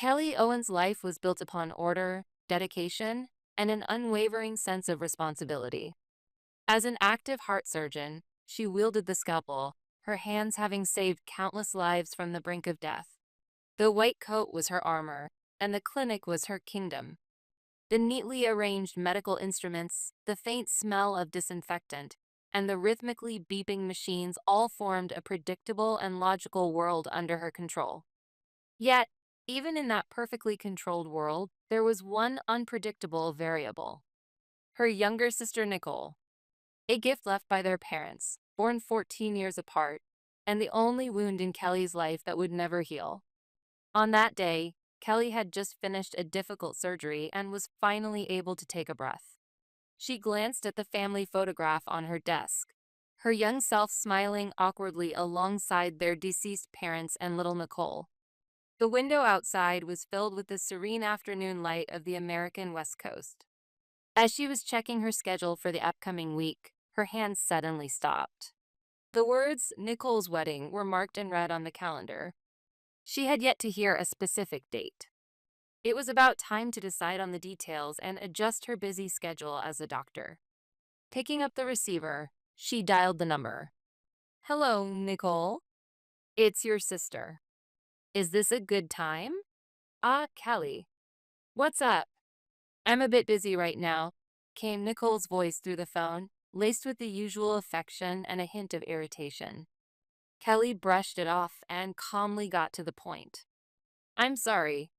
Kelly Owen's life was built upon order, dedication, and an unwavering sense of responsibility. As an active heart surgeon, she wielded the scalpel, her hands having saved countless lives from the brink of death. The white coat was her armor, and the clinic was her kingdom. The neatly arranged medical instruments, the faint smell of disinfectant, and the rhythmically beeping machines all formed a predictable and logical world under her control. Yet, even in that perfectly controlled world, there was one unpredictable variable. Her younger sister Nicole, a gift left by their parents, born 14 years apart, and the only wound in Kelly's life that would never heal. On that day, Kelly had just finished a difficult surgery and was finally able to take a breath. She glanced at the family photograph on her desk, her young self smiling awkwardly alongside their deceased parents and little Nicole. The window outside was filled with the serene afternoon light of the American West Coast. As she was checking her schedule for the upcoming week, her hand suddenly stopped. The words Nicole's wedding were marked in red on the calendar. She had yet to hear a specific date. It was about time to decide on the details and adjust her busy schedule as a doctor. Picking up the receiver, she dialed the number. "Hello, Nicole. It's your sister. Is this a good time?" "Ah, Kelly. What's up?" "I'm a bit busy right now," came Nicole's voice through the phone, laced with the usual affection and a hint of irritation. Kelly brushed it off and calmly got to the point. "I'm sorry.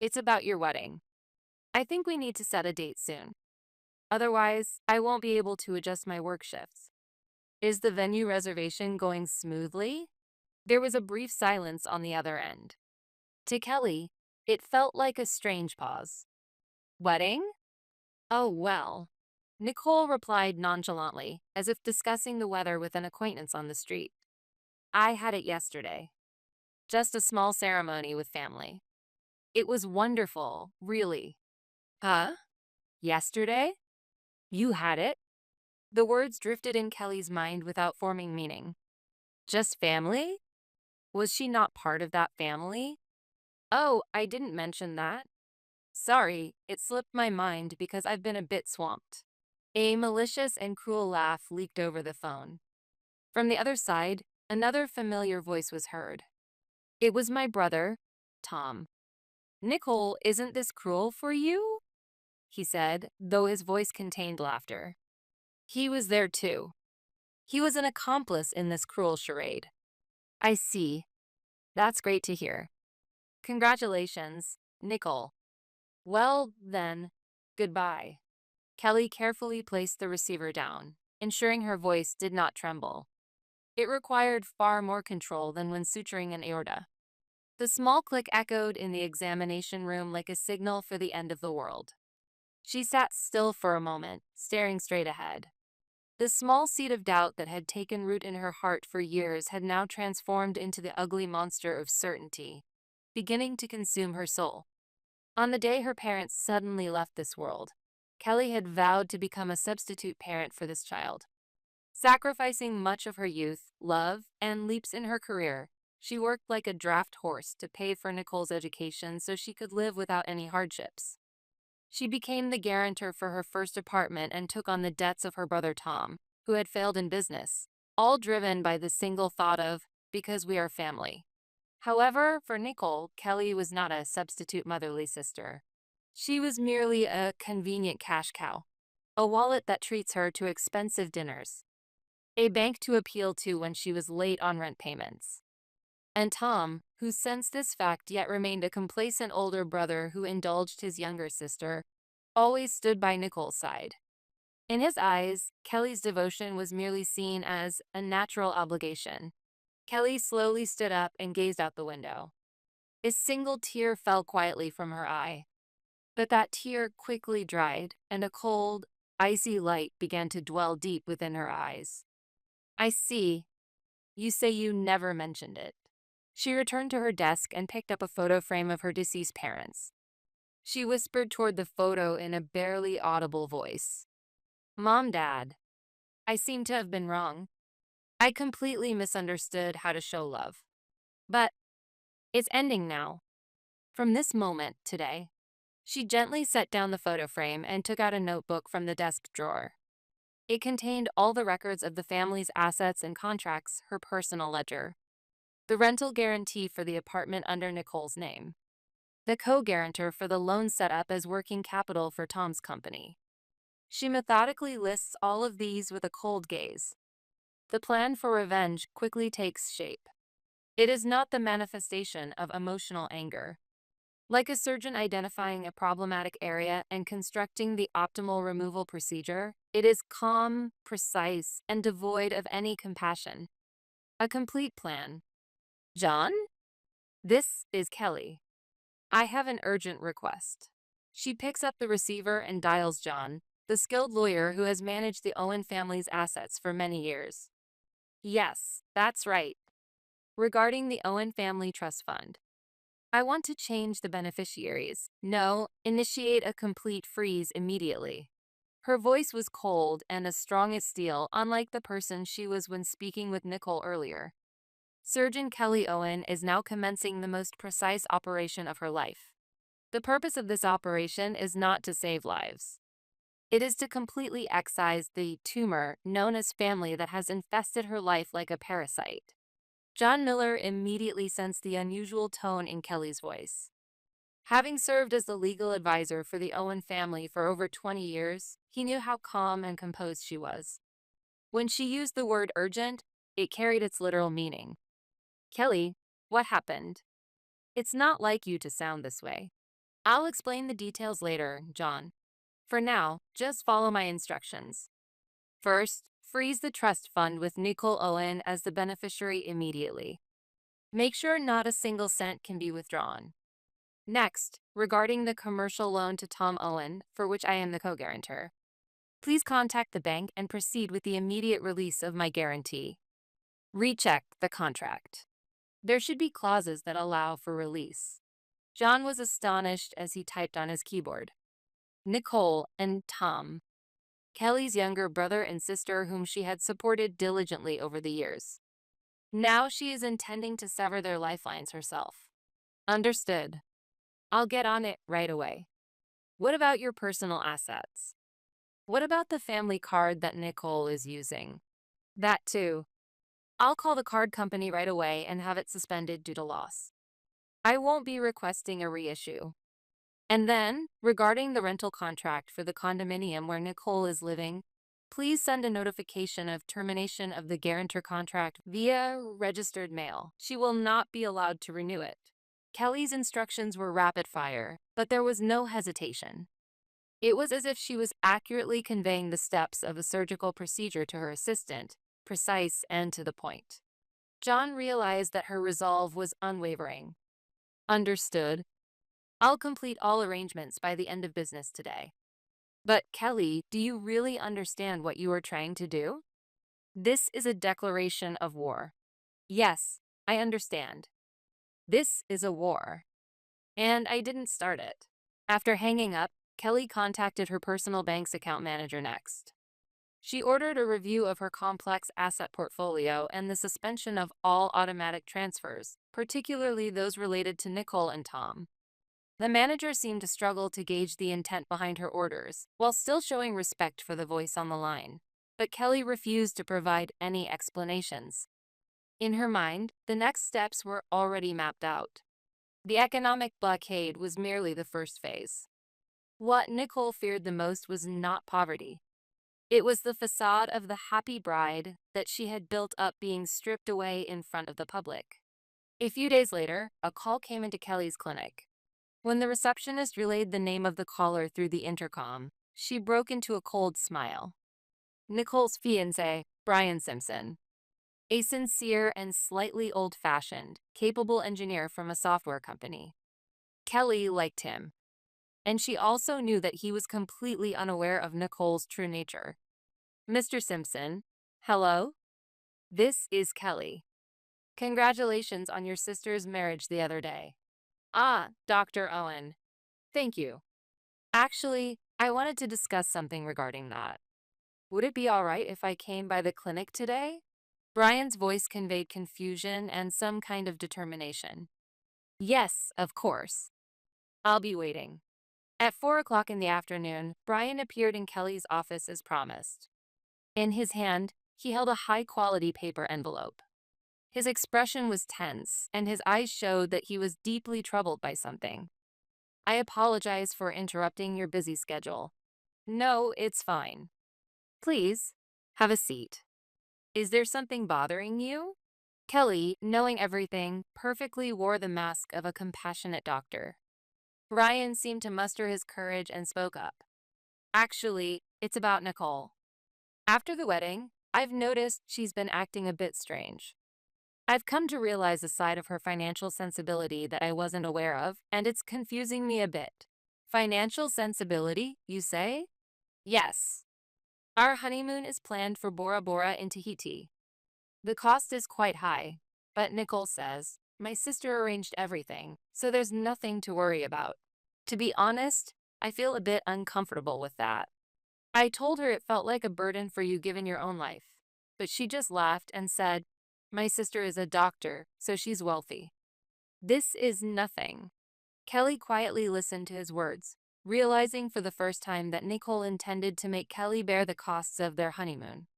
It's about your wedding. I think we need to set a date soon. Otherwise, I won't be able to adjust my work shifts." "Is the venue reservation going smoothly?" There was a brief silence on the other end. To Kelly, it felt like a strange pause. "Wedding? Oh, well." Nicole replied nonchalantly, as if discussing the weather with an acquaintance on the street. "I had it yesterday. Just a small ceremony with family. It was wonderful, really." "Huh? Yesterday? You had it?" The words drifted in Kelly's mind without forming meaning. "Just family? Was she not part of that family?" "Oh, I didn't mention that. Sorry, it slipped my mind because I've been a bit swamped." A malicious and cruel laugh leaked over the phone. From the other side, another familiar voice was heard. It was my brother, Tom. "Nicole, isn't this cruel for you?" he said, though his voice contained laughter. He was there too. He was an accomplice in this cruel charade. "I see. That's great to hear. Congratulations, Nicole. Well, then, goodbye." Kelly carefully placed the receiver down, ensuring her voice did not tremble. It required far more control than when suturing an aorta. The small click echoed in the examination room like a signal for the end of the world. She sat still for a moment, staring straight ahead. The small seed of doubt that had taken root in her heart for years had now transformed into the ugly monster of certainty, beginning to consume her soul. On the day her parents suddenly left this world, Kelly had vowed to become a substitute parent for this child. Sacrificing much of her youth, love, and leaps in her career, she worked like a draft horse to pay for Nicole's education so she could live without any hardships. She became the guarantor for her first apartment and took on the debts of her brother Tom, who had failed in business, all driven by the single thought of, because we are family. However, for Nicole, Kelly was not a substitute motherly sister. She was merely a convenient cash cow, a wallet that treats her to expensive dinners, a bank to appeal to when she was late on rent payments. And Tom, who sensed this fact yet remained a complacent older brother who indulged his younger sister, always stood by Nicole's side. In his eyes, Kelly's devotion was merely seen as a natural obligation. Kelly slowly stood up and gazed out the window. A single tear fell quietly from her eye. But that tear quickly dried, and a cold, icy light began to dwell deep within her eyes. "I see. You say you never mentioned it." She returned to her desk and picked up a photo frame of her deceased parents. She whispered toward the photo in a barely audible voice. "Mom, Dad, I seem to have been wrong. I completely misunderstood how to show love. But it's ending now. From this moment today, she gently set down the photo frame and took out a notebook from the desk drawer. It contained all the records of the family's assets and contracts, her personal ledger, the rental guarantee for the apartment under Nicole's name, the co-guarantor for the loan set up as working capital for Tom's company. She methodically lists all of these with a cold gaze. The plan for revenge quickly takes shape. It is not the manifestation of emotional anger. Like a surgeon identifying a problematic area and constructing the optimal removal procedure, it is calm, precise, and devoid of any compassion. A complete plan. John? This is Kelly. I have an urgent request. She picks up the receiver and dials John, the skilled lawyer who has managed the Owen family's assets for many years. Yes, that's right. Regarding the Owen Family Trust Fund, I want to change the beneficiaries. No, initiate a complete freeze immediately. Her voice was cold and as strong as steel, unlike the person she was when speaking with Nicole earlier. Surgeon Kelly Owen is now commencing the most precise operation of her life. The purpose of this operation is not to save lives. It is to completely excise the tumor known as family that has infested her life like a parasite. John Miller immediately sensed the unusual tone in Kelly's voice. Having served as the legal advisor for the Owen family for over 20 years, he knew how calm and composed she was. When she used the word urgent, it carried its literal meaning. Kelly, what happened? It's not like you to sound this way. I'll explain the details later, John. For now, just follow my instructions. First, freeze the trust fund with Nicole Owen as the beneficiary immediately. Make sure not a single cent can be withdrawn. Next, regarding the commercial loan to Tom Owen, for which I am the co-guarantor, please contact the bank and proceed with the immediate release of my guarantee. Recheck the contract. There should be clauses that allow for release. John was astonished as he typed on his keyboard. Nicole and Tom, Kelly's younger brother and sister whom she had supported diligently over the years. Now she is intending to sever their lifelines herself. Understood. I'll get on it right away. What about your personal assets? What about the family card that Nicole is using? That too. I'll call the card company right away and have it suspended due to loss. I won't be requesting a reissue. And then, regarding the rental contract for the condominium where Nicole is living, please send a notification of termination of the guarantor contract via registered mail. She will not be allowed to renew it. Kelly's instructions were rapid fire, but there was no hesitation. It was as if she was accurately conveying the steps of a surgical procedure to her assistant, precise and to the point. John realized that her resolve was unwavering. Understood. I'll complete all arrangements by the end of business today. But Kelly, do you really understand what you are trying to do? This is a declaration of war. Yes, I understand. This is a war. And I didn't start it. After hanging up, Kelly contacted her personal bank's account manager next. She ordered a review of her complex asset portfolio and the suspension of all automatic transfers, particularly those related to Nicole and Tom. The manager seemed to struggle to gauge the intent behind her orders, while still showing respect for the voice on the line. But Kelly refused to provide any explanations. In her mind, the next steps were already mapped out. The economic blockade was merely the first phase. What Nicole feared the most was not poverty. It was the facade of the happy bride that she had built up being stripped away in front of the public. A few days later, a call came into Kelly's clinic. When the receptionist relayed the name of the caller through the intercom, she broke into a cold smile. Nicole's fiancé, Brian Simpson. A sincere and slightly old-fashioned, capable engineer from a software company. Kelly liked him, and she also knew that he was completely unaware of Nicole's true nature. Mr. Simpson, hello? This is Kelly. Congratulations on your sister's marriage the other day. Ah, Dr. Owen. Thank you. Actually, I wanted to discuss something regarding that. Would it be all right if I came by the clinic today? Brian's voice conveyed confusion and some kind of determination. Yes, of course. I'll be waiting. At 4 o'clock in the afternoon, Brian appeared in Kelly's office as promised. In his hand, he held a high-quality paper envelope. His expression was tense, and his eyes showed that he was deeply troubled by something. I apologize for interrupting your busy schedule. No, it's fine. Please, have a seat. Is there something bothering you? Kelly, knowing everything, perfectly wore the mask of a compassionate doctor. Brian seemed to muster his courage and spoke up. Actually, it's about Nicole. After the wedding, I've noticed she's been acting a bit strange. I've come to realize a side of her financial sensibility that I wasn't aware of, and it's confusing me a bit. Financial sensibility, you say? Yes. Our honeymoon is planned for Bora Bora in Tahiti. The cost is quite high, but Nicole says, my sister arranged everything, so there's nothing to worry about. To be honest, I feel a bit uncomfortable with that. I told her it felt like a burden for you given your own life, but she just laughed and said, my sister is a doctor, so she's wealthy. This is nothing. Kelly quietly listened to his words, realizing for the first time that Nicole intended to make Kelly bear the costs of their honeymoon.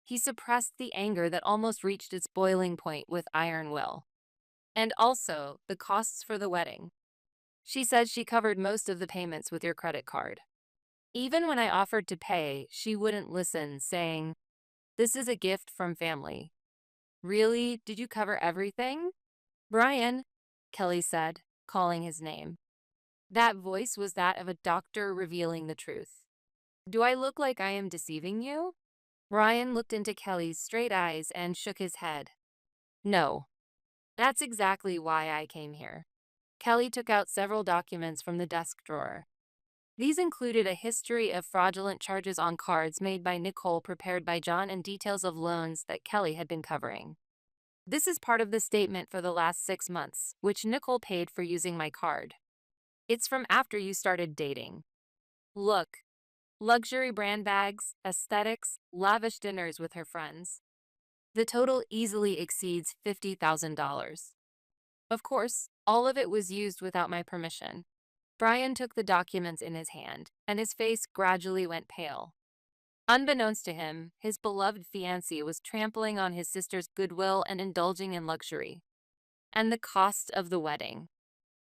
He suppressed the anger that almost reached its boiling point with iron will. And also, the costs for the wedding. She said she covered most of the payments with your credit card. Even when I offered to pay, she wouldn't listen, saying, this is a gift from family. Really? Did you cover everything? Brian, Kelly said, calling his name. That voice was that of a doctor revealing the truth. Do I look like I am deceiving you? Brian looked into Kelly's straight eyes and shook his head. No. That's exactly why I came here. Kelly took out several documents from the desk drawer. These included a history of fraudulent charges on cards made by Nicole prepared by John and details of loans that Kelly had been covering. This is part of the statement for the last 6 months, which Nicole paid for using my card. It's from after you started dating. Look, luxury brand bags, aesthetics, lavish dinners with her friends. The total easily exceeds $50,000. Of course, all of it was used without my permission. Brian took the documents in his hand, and his face gradually went pale. Unbeknownst to him, his beloved fiancée was trampling on his sister's goodwill and indulging in luxury. And the cost of the wedding.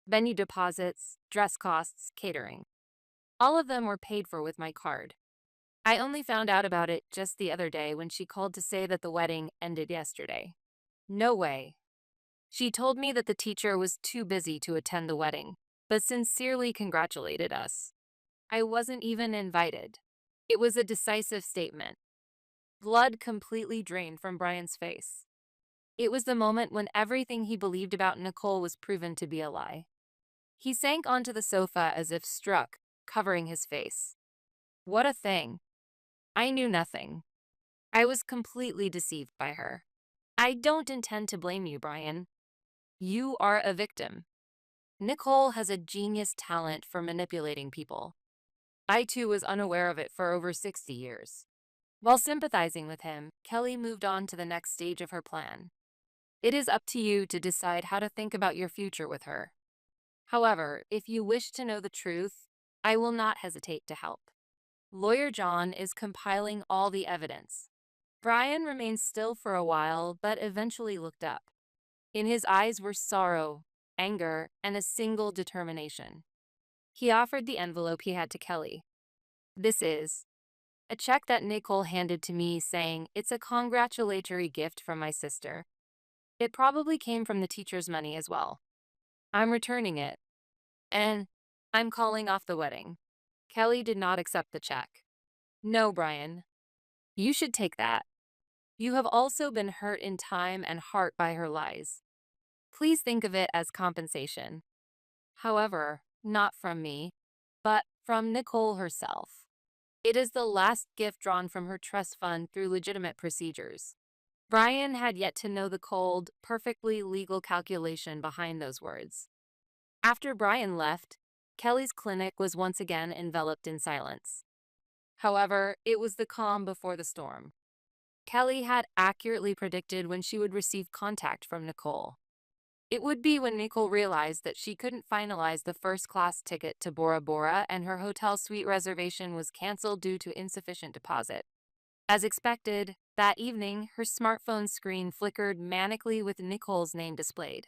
Venue deposits, dress costs, catering. All of them were paid for with my card. I only found out about it just the other day when she called to say that the wedding ended yesterday. No way. She told me that the teacher was too busy to attend the wedding, but sincerely congratulated us. I wasn't even invited. It was a decisive statement. Blood completely drained from Brian's face. It was the moment when everything he believed about Nicole was proven to be a lie. He sank onto the sofa as if struck, covering his face. What a thing. I knew nothing. I was completely deceived by her. I don't intend to blame you, Brian. You are a victim. Nicole has a genius talent for manipulating people. I too was unaware of it for over 60 years. While sympathizing with him, Kelly moved on to the next stage of her plan. It is up to you to decide how to think about your future with her. However, if you wish to know the truth, I will not hesitate to help. Lawyer John is compiling all the evidence. Brian remained still for a while, but eventually looked up. In his eyes were sorrow, anger, and a single determination. He offered the envelope he had to Kelly. This is a check that Nicole handed to me saying it's a congratulatory gift from my sister. It probably came from the teacher's money as well. I'm returning it. And I'm calling off the wedding. Kelly did not accept the check. No, Brian. You should take that. You have also been hurt in time and heart by her lies. Please think of it as compensation. However, not from me, but from Nicole herself. It is the last gift drawn from her trust fund through legitimate procedures. Brian had yet to know the cold, perfectly legal calculation behind those words. After Brian left, Kelly's clinic was once again enveloped in silence. However, it was the calm before the storm. Kelly had accurately predicted when she would receive contact from Nicole. It would be when Nicole realized that she couldn't finalize the first-class ticket to Bora Bora and her hotel suite reservation was canceled due to insufficient deposit. As expected, that evening, her smartphone screen flickered manically with Nicole's name displayed.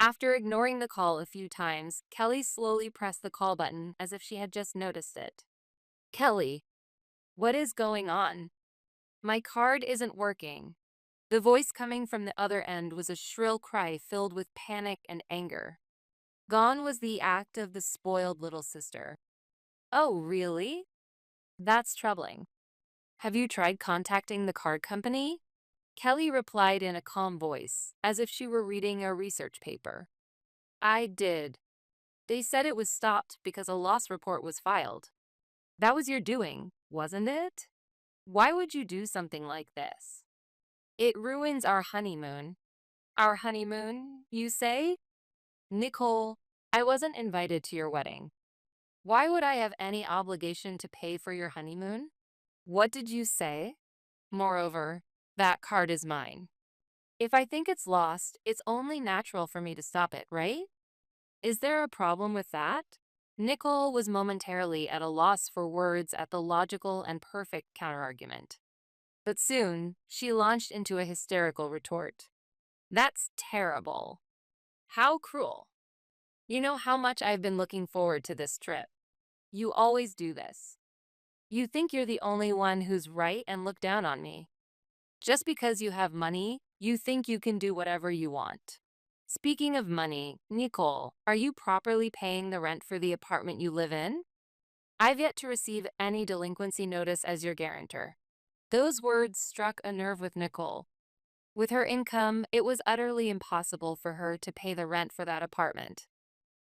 After ignoring the call a few times, Kelly slowly pressed the call button as if she had just noticed it. Kelly, what is going on? My card isn't working. The voice coming from the other end was a shrill cry filled with panic and anger. Gone was the act of the spoiled little sister. Oh, really? That's troubling. Have you tried contacting the card company? Kelly replied in a calm voice, as if she were reading a research paper. I did. They said it was stopped because a loss report was filed. That was your doing, wasn't it? Why would you do something like this? It ruins our honeymoon. Our honeymoon, you say? Nicole, I wasn't invited to your wedding. Why would I have any obligation to pay for your honeymoon? What did you say? Moreover, that card is mine. If I think it's lost, it's only natural for me to stop it, right? Is there a problem with that? Nicole was momentarily at a loss for words at the logical and perfect counterargument. But soon, she launched into a hysterical retort. That's terrible. How cruel. You know how much I've been looking forward to this trip. You always do this. You think you're the only one who's right and look down on me. Just because you have money, you think you can do whatever you want. Speaking of money, Nicole, are you properly paying the rent for the apartment you live in? I've yet to receive any delinquency notice as your guarantor. Those words struck a nerve with Nicole. With her income, it was utterly impossible for her to pay the rent for that apartment.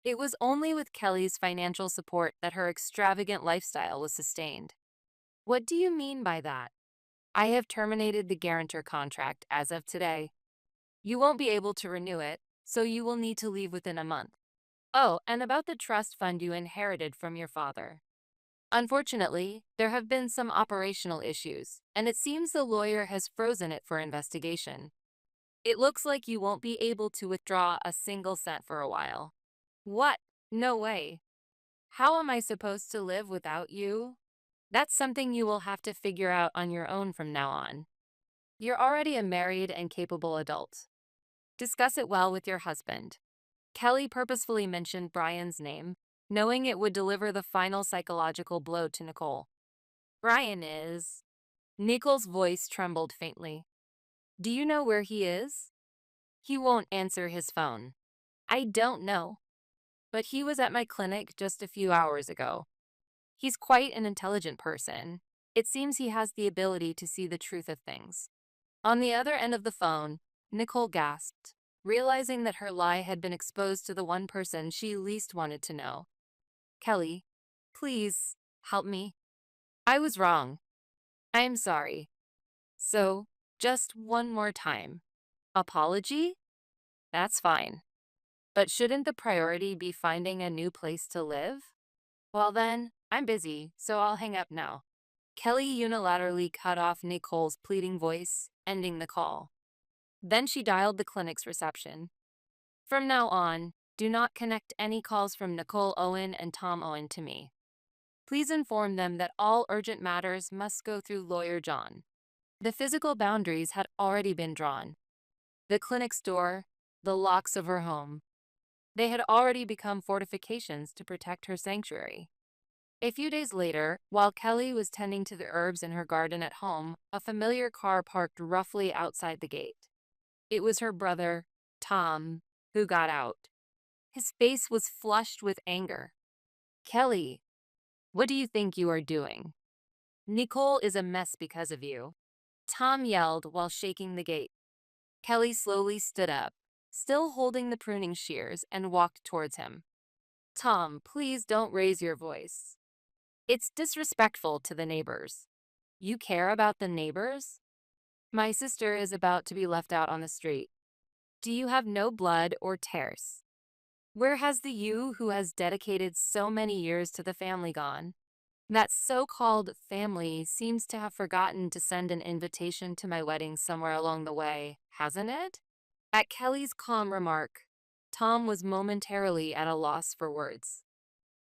It was only with Kelly's financial support that her extravagant lifestyle was sustained. What do you mean by that? I have terminated the guarantor contract as of today. You won't be able to renew it, so you will need to leave within a month. Oh, and about the trust fund you inherited from your father. Unfortunately, there have been some operational issues, and it seems the lawyer has frozen it for investigation. It looks like you won't be able to withdraw a single cent for a while. What? No way. How am I supposed to live without you? That's something you will have to figure out on your own from now on. You're already a married and capable adult. Discuss it well with your husband. Kelly purposefully mentioned Brian's name, knowing it would deliver the final psychological blow to Nicole. Brian is... Nicole's voice trembled faintly. Do you know where he is? He won't answer his phone. I don't know. But he was at my clinic just a few hours ago. He's quite an intelligent person. It seems he has the ability to see the truth of things. On the other end of the phone, Nicole gasped, realizing that her lie had been exposed to the one person she least wanted to know. Kelly, please, help me. I was wrong. I'm sorry. So, just one more time. Apology? That's fine. But shouldn't the priority be finding a new place to live? Well then, I'm busy, so I'll hang up now. Kelly unilaterally cut off Nicole's pleading voice, ending the call. Then she dialed the clinic's reception. From now on, do not connect any calls from Nicole Owen and Tom Owen to me. Please inform them that all urgent matters must go through Lawyer John. The physical boundaries had already been drawn. The clinic's door, the locks of her home. They had already become fortifications to protect her sanctuary. A few days later, while Kelly was tending to the herbs in her garden at home, a familiar car parked roughly outside the gate. It was her brother, Tom, who got out. His face was flushed with anger. Kelly, what do you think you are doing? Nicole is a mess because of you. Tom yelled while shaking the gate. Kelly slowly stood up, still holding the pruning shears, and walked towards him. Tom, please don't raise your voice. It's disrespectful to the neighbors. You care about the neighbors? My sister is about to be left out on the street. Do you have no blood or tears? Where has the you who has dedicated so many years to the family gone? That so-called family seems to have forgotten to send an invitation to my wedding somewhere along the way, hasn't it? At Kelly's calm remark, Tom was momentarily at a loss for words.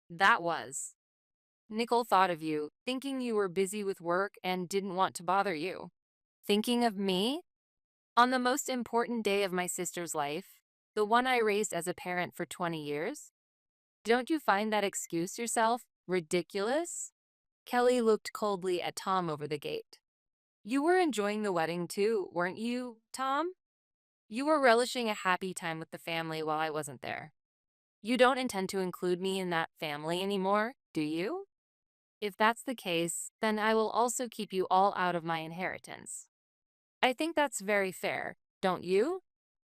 That was. Nicole thought of you, thinking you were busy with work and didn't want to bother you. Thinking of me? On the most important day of my sister's life, the one I raised as a parent for 20 years? Don't you find that excuse yourself ridiculous? Kelly looked coldly at Tom over the gate. You were enjoying the wedding too, weren't you, Tom? You were relishing a happy time with the family while I wasn't there. You don't intend to include me in that family anymore, do you? If that's the case, then I will also keep you all out of my inheritance. I think that's very fair, don't you?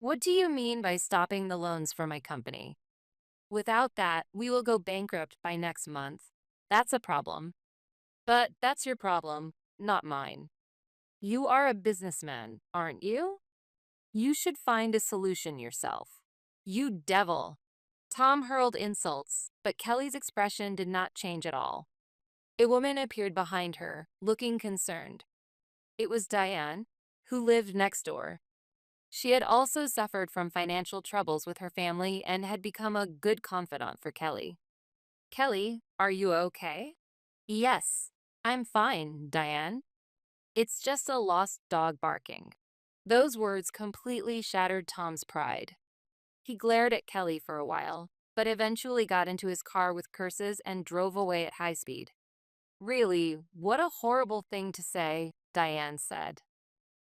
What do you mean by stopping the loans for my company? Without that, we will go bankrupt by next month. That's a problem. But that's your problem, not mine. You are a businessman, aren't you? You should find a solution yourself. You devil. Tom hurled insults, but Kelly's expression did not change at all. A woman appeared behind her, looking concerned. It was Diane, who lived next door. She had also suffered from financial troubles with her family and had become a good confidant for Kelly. Kelly, are you okay? Yes, I'm fine, Diane. It's just a lost dog barking. Those words completely shattered Tom's pride. He glared at Kelly for a while, but eventually got into his car with curses and drove away at high speed. Really, what a horrible thing to say, Diane said.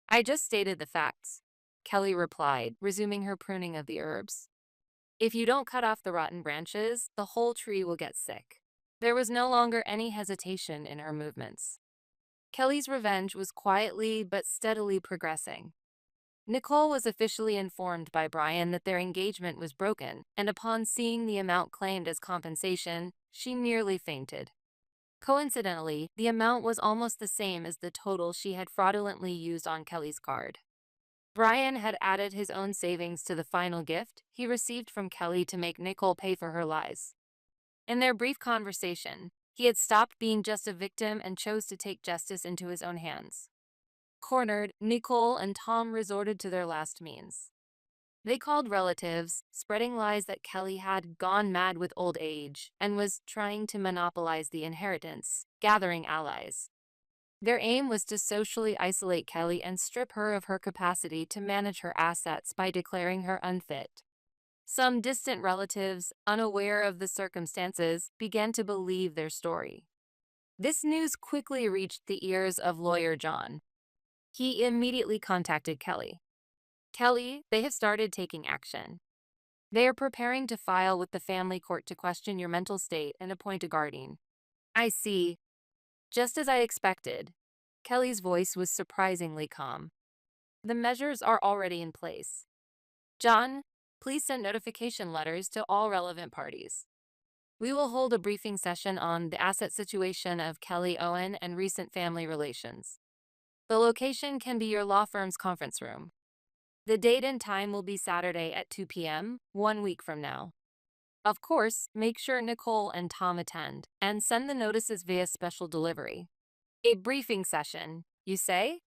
I just stated the facts, Kelly replied, resuming her pruning of the herbs. If you don't cut off the rotten branches, the whole tree will get sick. There was no longer any hesitation in her movements. Kelly's revenge was quietly but steadily progressing. Nicole was officially informed by Brian that their engagement was broken, and upon seeing the amount claimed as compensation, she nearly fainted. Coincidentally, the amount was almost the same as the total she had fraudulently used on Kelly's card. Brian had added his own savings to the final gift he received from Kelly to make Nicole pay for her lies. In their brief conversation, he had stopped being just a victim and chose to take justice into his own hands. Cornered, Nicole and Tom resorted to their last means. They called relatives, spreading lies that Kelly had gone mad with old age and was trying to monopolize the inheritance, gathering allies. Their aim was to socially isolate Kelly and strip her of her capacity to manage her assets by declaring her unfit. Some distant relatives, unaware of the circumstances, began to believe their story. This news quickly reached the ears of lawyer John. He immediately contacted Kelly. Kelly, they have started taking action. They are preparing to file with the family court to question your mental state and appoint a guardian. I see. Just as I expected. Kelly's voice was surprisingly calm. The measures are already in place. John, please send notification letters to all relevant parties. We will hold a briefing session on the asset situation of Kelly Owen and recent family relations. The location can be your law firm's conference room. The date and time will be Saturday at 2 p.m., 1 week from now. Of course, make sure Nicole and Tom attend, and send the notices via special delivery. A briefing session, you say?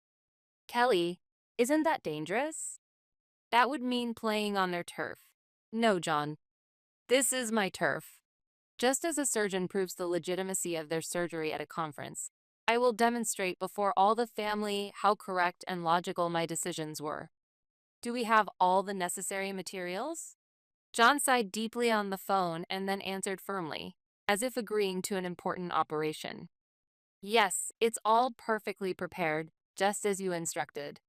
Kelly, isn't that dangerous? That would mean playing on their turf. No, John. This is my turf. Just as a surgeon proves the legitimacy of their surgery at a conference, I will demonstrate before all the family how correct and logical my decisions were. Do we have all the necessary materials? John sighed deeply on the phone and then answered firmly, as if agreeing to an important operation. Yes, it's all perfectly prepared, just as you instructed.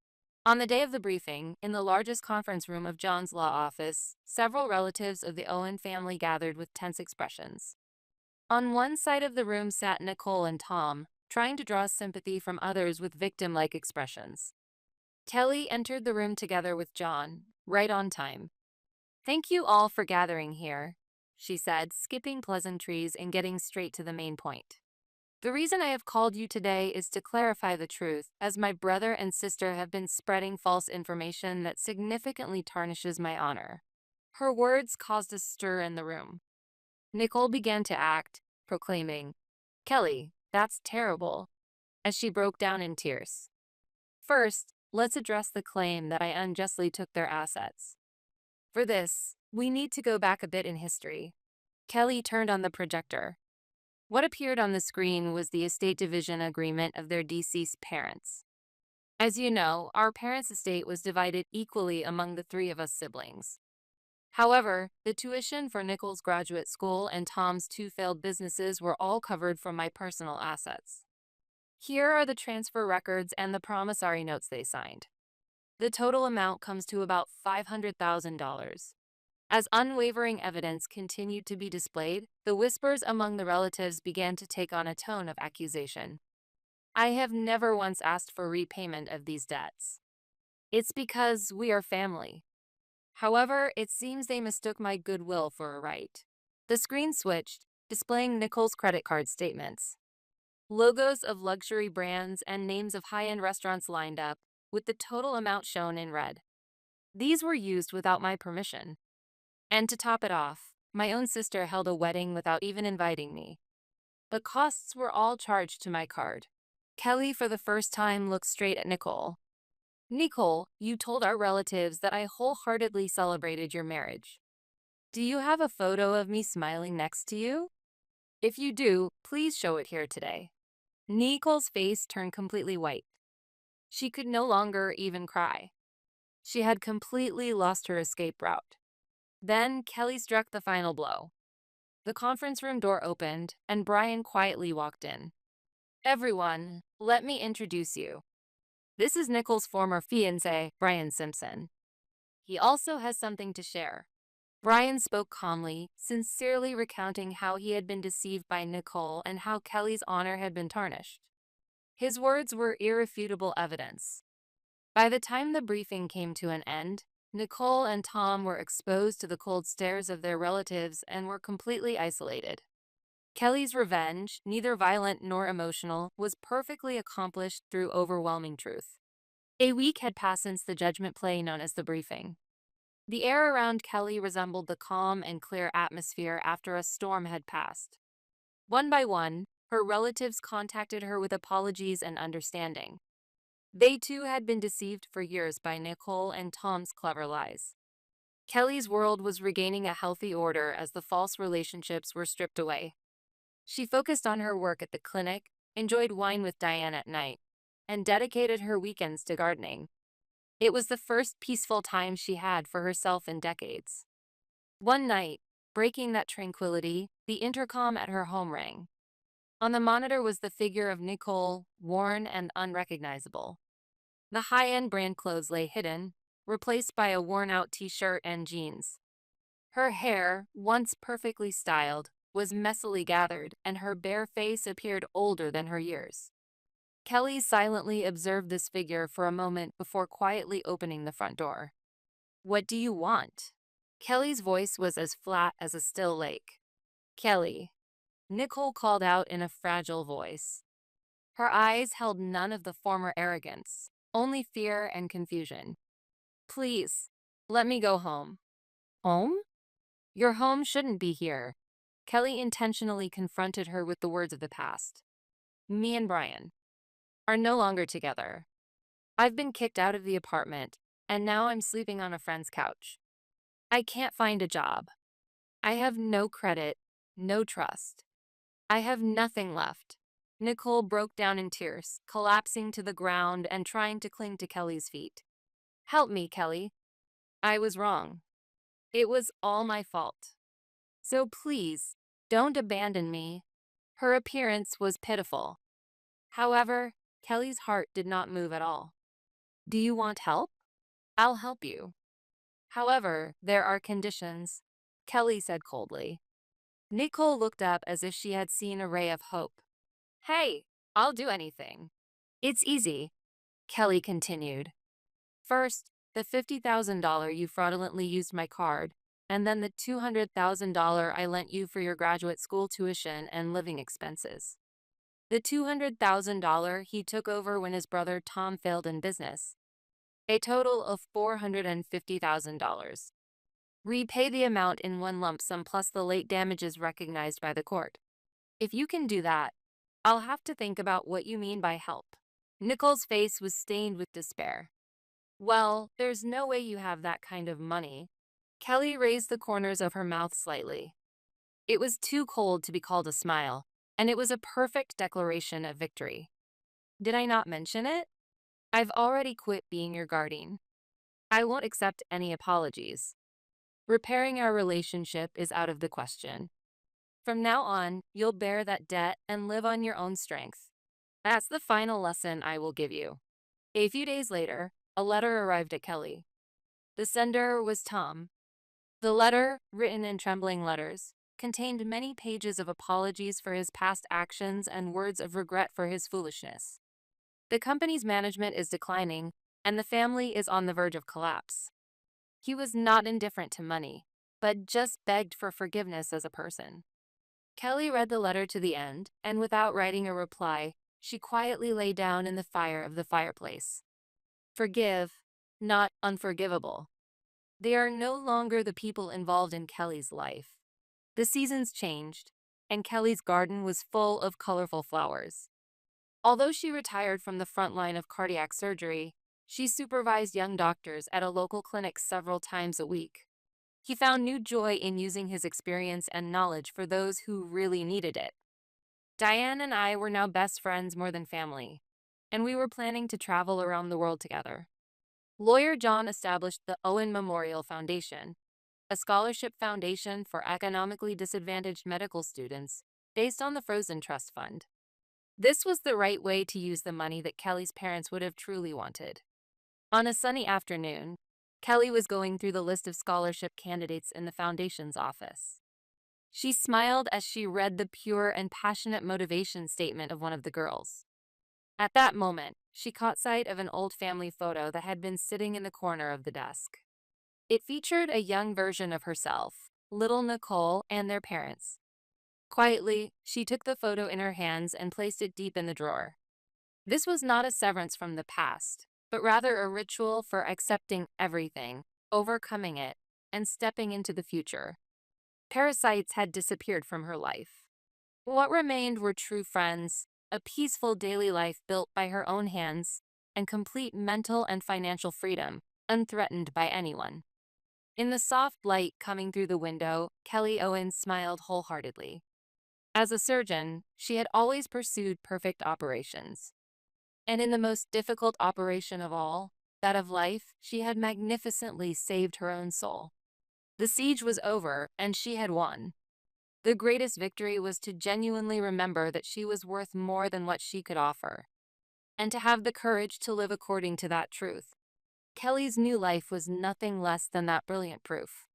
On the day of the briefing, in the largest conference room of John's law office, several relatives of the Owen family gathered with tense expressions. On one side of the room sat Nicole and Tom, trying to draw sympathy from others with victim-like expressions. Kelly entered the room together with John, right on time. Thank you all for gathering here, she said, skipping pleasantries and getting straight to the main point. The reason I have called you today is to clarify the truth, as my brother and sister have been spreading false information that significantly tarnishes my honor. Her words caused a stir in the room. Nicole began to act, proclaiming, Kelly, that's terrible, as she broke down in tears. First, let's address the claim that I unjustly took their assets. For this, we need to go back a bit in history. Kelly turned on the projector. What appeared on the screen was the estate division agreement of their deceased parents. As you know, our parents' estate was divided equally among the three of us siblings. However, the tuition for Nichols' graduate school and Tom's two failed businesses were all covered from my personal assets. Here are the transfer records and the promissory notes they signed. The total amount comes to about $500,000. As unwavering evidence continued to be displayed, the whispers among the relatives began to take on a tone of accusation. I have never once asked for repayment of these debts. It's because we are family. However, it seems they mistook my goodwill for a right. The screen switched, displaying Nichols' credit card statements. Logos of luxury brands and names of high-end restaurants lined up, with the total amount shown in red. These were used without my permission. And to top it off, my own sister held a wedding without even inviting me. The costs were all charged to my card. Kelly for the first time looked straight at Nicole. Nicole, you told our relatives that I wholeheartedly celebrated your marriage. Do you have a photo of me smiling next to you? If you do, please show it here today. Nicole's face turned completely white. She could no longer even cry. She had completely lost her escape route. Then Kelly struck the final blow. The conference room door opened, and Brian quietly walked in. Everyone, let me introduce you. This is Nichols' former fiancé, Brian Simpson. He also has something to share. Brian spoke calmly, sincerely recounting how he had been deceived by Nicole and how Kelly's honor had been tarnished. His words were irrefutable evidence. By the time the briefing came to an end, Nicole and Tom were exposed to the cold stares of their relatives and were completely isolated. Kelly's revenge, neither violent nor emotional, was perfectly accomplished through overwhelming truth. A week had passed since the judgment play known as the briefing. The air around Kelly resembled the calm and clear atmosphere after a storm had passed. One by one, her relatives contacted her with apologies and understanding. They too had been deceived for years by Nicole and Tom's clever lies. Kelly's world was regaining a healthy order as the false relationships were stripped away. She focused on her work at the clinic, enjoyed wine with Diane at night, and dedicated her weekends to gardening. It was the first peaceful time she had for herself in decades. One night, breaking that tranquility, the intercom at her home rang. On the monitor was the figure of Nicole, worn and unrecognizable. The high-end brand clothes lay hidden, replaced by a worn-out t-shirt and jeans. Her hair, once perfectly styled, was messily gathered, and her bare face appeared older than her years. Kelly silently observed this figure for a moment before quietly opening the front door. "What do you want?" Kelly's voice was as flat as a still lake. "Kelly," Nicole called out in a fragile voice. Her eyes held none of the former arrogance, only fear and confusion. "Please, let me go home." "Home? Your home shouldn't be here." Kelly intentionally confronted her with the words of the past. "Me and Brian are no longer together. I've been kicked out of the apartment, and now I'm sleeping on a friend's couch. I can't find a job. I have no credit, no trust. I have nothing left." Nicole broke down in tears, collapsing to the ground and trying to cling to Kelly's feet. "Help me, Kelly. I was wrong. It was all my fault. So please, don't abandon me." Her appearance was pitiful. However, Kelly's heart did not move at all. "Do you want help? I'll help you. However, there are conditions," Kelly said coldly. Nicole looked up as if she had seen a ray of hope. "Hey, I'll do anything. It's easy," Kelly continued. "First, the $50,000 you fraudulently used my card, and then the $200,000 I lent you for your graduate school tuition and living expenses. The $200,000 he took over when his brother Tom failed in business. A total of $450,000. Repay the amount in one lump sum plus the late damages recognized by the court. If you can do that, I'll have to think about what you mean by help." Nicole's face was stained with despair. Well, there's no way you have that kind of money. Kelly raised the corners of her mouth slightly. It was too cold to be called a smile, and it was a perfect declaration of victory. Did I not mention it? I've already quit being your guardian. I won't accept any apologies. Repairing our relationship is out of the question. From now on, you'll bear that debt and live on your own strength. That's the final lesson I will give you. A few days later, a letter arrived at Kelly. The sender was Tom. The letter, written in trembling letters, contained many pages of apologies for his past actions and words of regret for his foolishness. The company's management is declining, and the family is on the verge of collapse. He was not indifferent to money, but just begged for forgiveness as a person. Kelly read the letter to the end, and without writing a reply, she quietly lay down in the fire of the fireplace. Forgive, not unforgivable. They are no longer the people involved in Kelly's life. The seasons changed, and Kelly's garden was full of colorful flowers. Although she retired from the front line of cardiac surgery, she supervised young doctors at a local clinic several times a week. He found new joy in using his experience and knowledge for those who really needed it. Diane and I were now best friends more than family, and we were planning to travel around the world together. Lawyer John established the Owen Memorial Foundation, a scholarship foundation for economically disadvantaged medical students based on the Frozen Trust Fund. This was the right way to use the money that Kelly's parents would have truly wanted. On a sunny afternoon, Kelly was going through the list of scholarship candidates in the foundation's office. She smiled as she read the pure and passionate motivation statement of one of the girls. At that moment, she caught sight of an old family photo that had been sitting in the corner of the desk. It featured a young version of herself, little Nicole, and their parents. Quietly, she took the photo in her hands and placed it deep in the drawer. This was not a severance from the past, but rather a ritual for accepting everything, overcoming it, and stepping into the future. Parasites had disappeared from her life. What remained were true friends, a peaceful daily life built by her own hands, and complete mental and financial freedom, unthreatened by anyone. In the soft light coming through the window, Kelly Owens smiled wholeheartedly. As a surgeon, she had always pursued perfect operations. And in the most difficult operation of all, that of life, she had magnificently saved her own soul. The siege was over, and she had won. The greatest victory was to genuinely remember that she was worth more than what she could offer, and to have the courage to live according to that truth. Kelly's new life was nothing less than that brilliant proof.